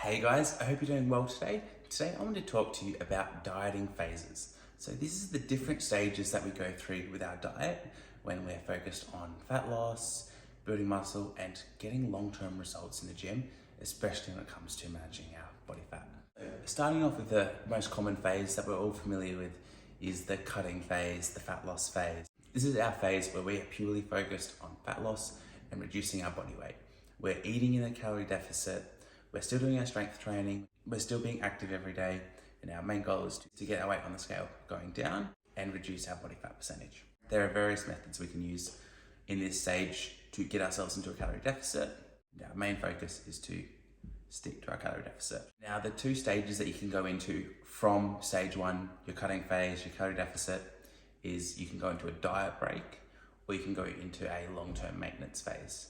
Hey guys, I hope you're doing well today. Today I want to talk to you about dieting phases. So this is the different stages that we go through with our diet when we're focused on fat loss, building muscle, and getting long-term results in the gym, especially when it comes to managing our body fat. Starting off with the most common phase that we're all familiar with is the cutting phase, the fat loss phase. This is our phase where we are purely focused on fat loss and reducing our body weight. We're eating in a calorie deficit. We're still doing our strength training, we're still being active every day, and our main goal is to get our weight on the scale going down and reduce our body fat percentage. There are various methods we can use in this stage to get ourselves into a calorie deficit. Our main focus is to stick to our calorie deficit. Now, the two stages that you can go into from stage one, your cutting phase, your calorie deficit, is you can go into a diet break or you can go into a long-term maintenance phase.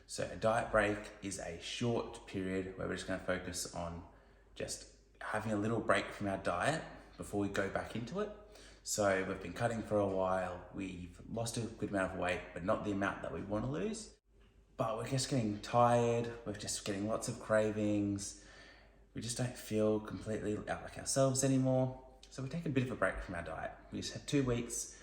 So a diet break is a short period where we're just going to focus on just having a little break from our diet before we go back into it. So we've been cutting for a while, we've lost a good amount of weight, but not the amount that we want to lose. But we're just getting tired, we're just getting lots of cravings, we just don't feel completely out like ourselves anymore. So we take a bit of a break from our diet. We just have 2 weeks,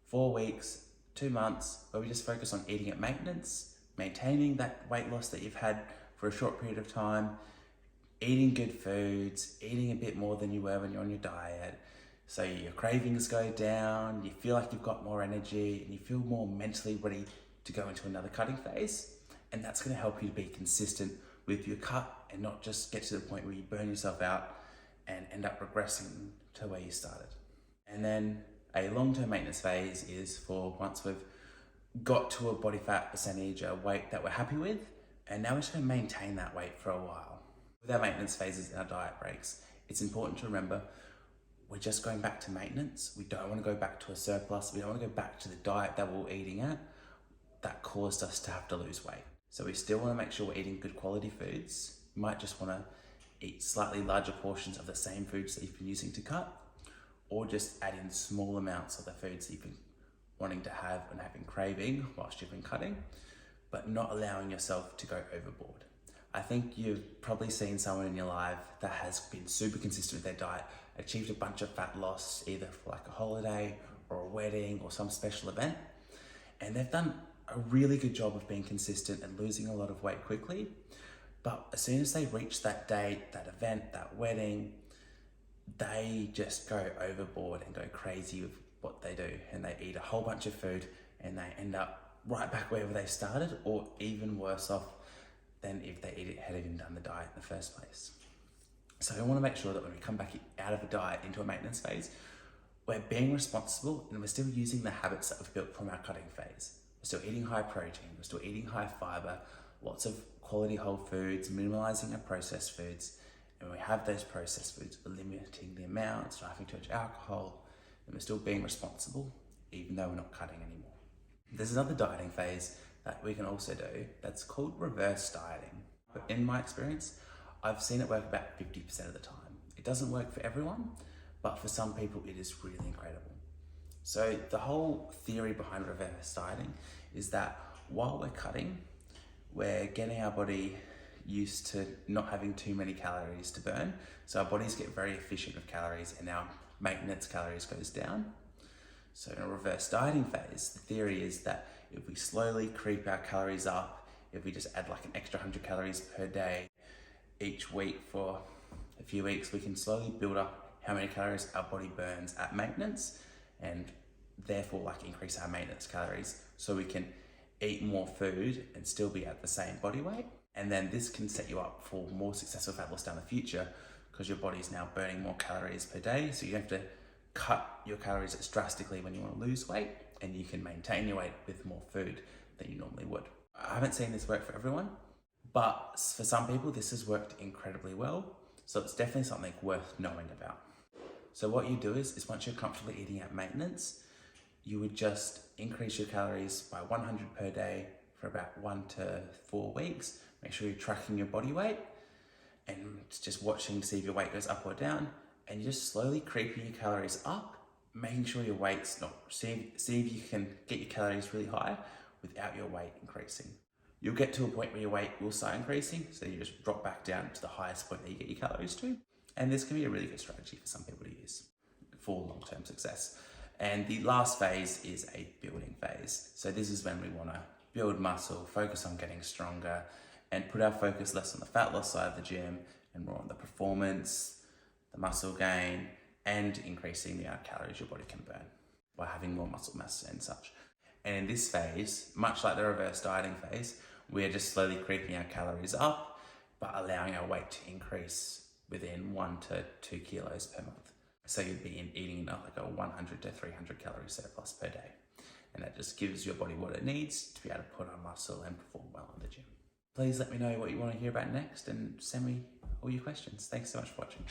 4 weeks, 2 months, where we just focus on eating at maintenance, maintaining that weight loss that you've had for a short period of time, eating good foods, eating a bit more than you were when you're on your diet, so your cravings go down, you feel like you've got more energy, and you feel more mentally ready to go into another cutting phase. And that's going to help you to be consistent with your cut and not just get to the point where you burn yourself out and end up regressing to where you started. And then a long-term maintenance phase is for once we've got to a body fat percentage, a weight that we're happy with, and now we're just going to maintain that weight for a while. With our maintenance phases and our diet breaks, it's important to remember we're just going back to maintenance. We don't want to go back to a surplus. We don't want to go back to the diet that we were eating at that caused us to have to lose weight. So we still want to make sure we're eating good quality foods. You might just want to eat slightly larger portions of the same foods that you've been using to cut, or just add in small amounts of the foods that you've been wanting to have and having craving whilst you've been cutting, but not allowing yourself to go overboard. I think you've probably seen someone in your life that has been super consistent with their diet, achieved a bunch of fat loss, either for like a holiday or a wedding or some special event, and they've done a really good job of being consistent and losing a lot of weight quickly. But as soon as they reach that date, that event, that wedding, they just go overboard and go crazy with what they do, and they eat a whole bunch of food and they end up right back wherever they started, or even worse off than if they had even done the diet in the first place. So I want to make sure that when we come back out of a diet into a maintenance phase, we're being responsible and we're still using the habits that we've built from our cutting phase. We're still eating high protein, we're still eating high fiber, lots of quality whole foods, minimalizing our processed foods. And when we have those processed foods, we're limiting the amounts, not having too much alcohol, and we're still being responsible, even though we're not cutting anymore. There's another dieting phase that we can also do that's called reverse dieting. But in my experience, I've seen it work about 50% of the time. It doesn't work for everyone, but for some people it is really incredible. So the whole theory behind reverse dieting is that while we're cutting, we're getting our body used to not having too many calories to burn. So our bodies get very efficient with calories and our maintenance calories goes down. So in a reverse dieting phase, the theory is that if we slowly creep our calories up, if we just add like an extra 100 calories per day each week for a few weeks, we can slowly build up how many calories our body burns at maintenance, and therefore like increase our maintenance calories so we can eat more food and still be at the same body weight. And then this can set you up for more successful fat loss down the future, because your body's now burning more calories per day, so you don't have to cut your calories as drastically when you want to lose weight, and you can maintain your weight with more food than you normally would. I haven't seen this work for everyone, but for some people this has worked incredibly well, so it's definitely something worth knowing about. So what you do is once you're comfortably eating at maintenance, you would just increase your calories by 100 per day for about 1 to 4 weeks. Make sure you're tracking your body weight and just watching to see if your weight goes up or down, and you're just slowly creeping your calories up, making sure your weight's not, see if you can get your calories really high without your weight increasing. You'll get to a point where your weight will start increasing, so you just drop back down to the highest point that you get your calories to. And this can be a really good strategy for some people to use for long-term success. And the last phase is a building phase. So this is when we want to build muscle, focus on getting stronger, and put our focus less on the fat loss side of the gym and more on the performance, the muscle gain, and increasing the amount of calories your body can burn by having more muscle mass and such. And in this phase, much like the reverse dieting phase, we're just slowly creeping our calories up, but allowing our weight to increase within 1 to 2 kilos per month. So you'd be eating like a 100 to 300 calorie surplus per day. And that just gives your body what it needs to be able to put on muscle and perform well in the gym. Please let me know what you want to hear about next and send me all your questions. Thanks so much for watching.